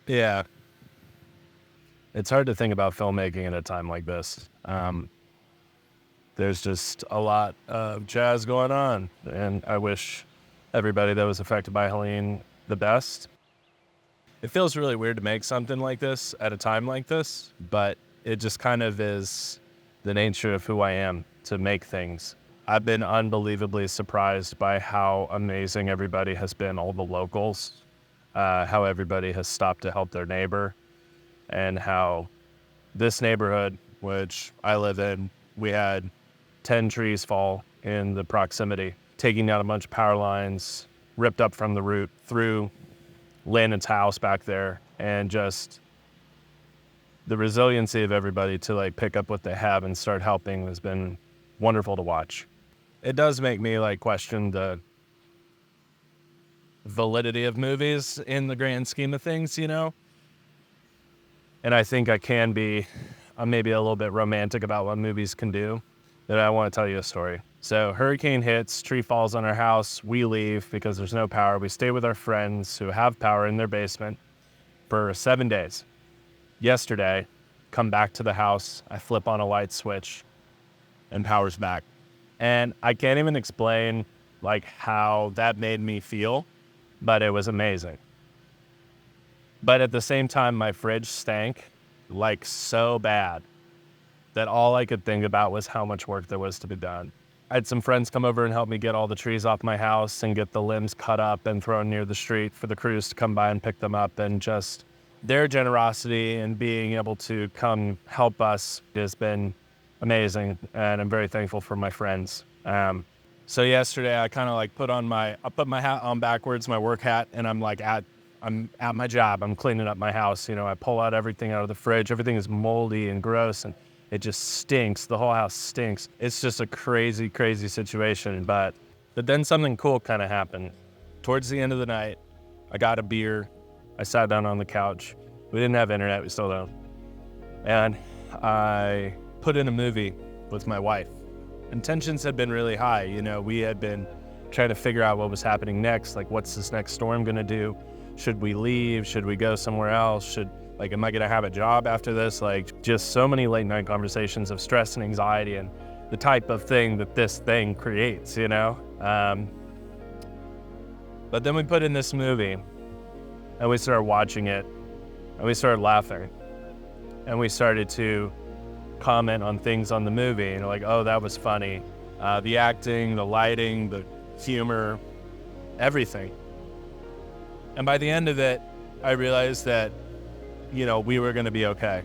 Yeah. It's hard to think about filmmaking at a time like this. There's just a lot of jazz going on, and I wish everybody that was affected by Helene the best. It feels really weird to make something like this at a time like this, but it just kind of is the nature of who I am, to make things. I've been unbelievably surprised by how amazing everybody has been, all the locals, how everybody has stopped to help their neighbor, and how this neighborhood, which I live in, we had 10 trees fall in the proximity, taking down a bunch of power lines, ripped up from the root through Landon's house back there, and just the resiliency of everybody to like pick up what they have and start helping has been wonderful to watch. It does make me like question the validity of movies in the grand scheme of things, you know? And I think I can be maybe a little bit romantic about what movies can do. That I want to tell you a story. So hurricane hits, tree falls on our house, we leave because there's no power. We stay with our friends who have power in their basement for 7 days. Yesterday, come back to the house, I flip on a light switch and power's back. And I can't even explain like how that made me feel, but it was amazing. But at the same time, my fridge stank like so bad that all I could think about was how much work there was to be done. I had some friends come over and help me get all the trees off my house and get the limbs cut up and thrown near the street for the crews to come by and pick them up. And just their generosity and being able to come help us has been amazing. And I'm very thankful for my friends. So yesterday I kind of like I put my hat on backwards, my work hat, and I'm at my job. I'm cleaning up my house. You know, I pull out everything out of the fridge. Everything is moldy and gross, and it just stinks. The whole house stinks. It's just a crazy, crazy situation. But then something cool kind of happened. Towards the end of the night, I got a beer. I sat down on the couch. We didn't have internet. We still don't. And I put in a movie with my wife. And tensions had been really high. You know, we had been trying to figure out what was happening next. Like, what's this next storm going to do? Should we leave? Should we go somewhere else? Am I gonna have a job after this? Like, just so many late night conversations of stress and anxiety and the type of thing that this thing creates, you know? But then we put in this movie and we started watching it and we started laughing and we started to comment on things on the movie and like, oh, that was funny. The acting, the lighting, the humor, everything. And by the end of it, I realized that, you know, we were going to be okay.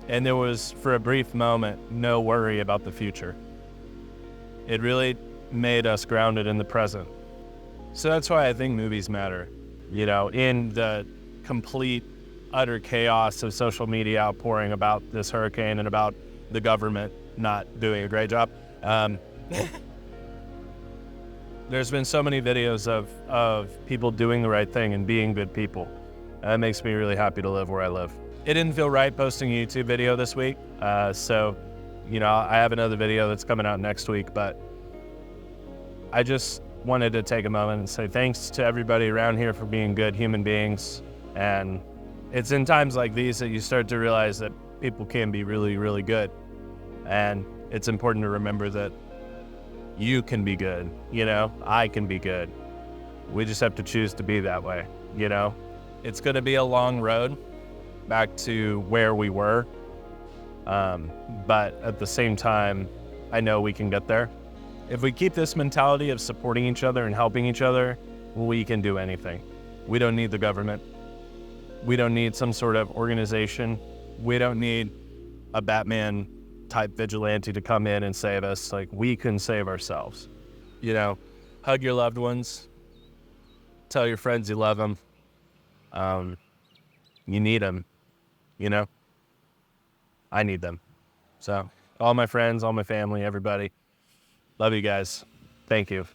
And there was, for a brief moment, no worry about the future. It really made us grounded in the present. So that's why I think movies matter. You know, in the complete, utter chaos of social media outpouring about this hurricane and about the government not doing a great job, there's been so many videos of people doing the right thing and being good people. That makes me really happy to live where I live. It didn't feel right posting a YouTube video this week. So, you know, I have another video that's coming out next week, but I just wanted to take a moment and say thanks to everybody around here for being good human beings. And it's in times like these that you start to realize that people can be really, really good. And it's important to remember that you can be good, you know, I can be good. We just have to choose to be that way, you know? It's going to be a long road back to where we were. But at the same time, I know we can get there. If we keep this mentality of supporting each other and helping each other, we can do anything. We don't need the government. We don't need some sort of organization. We don't need a Batman type vigilante to come in and save us. Like, we can save ourselves. You know, hug your loved ones. Tell your friends you love them. You need them, you know? I need them. So all my friends, all my family, everybody, love you guys. Thank you.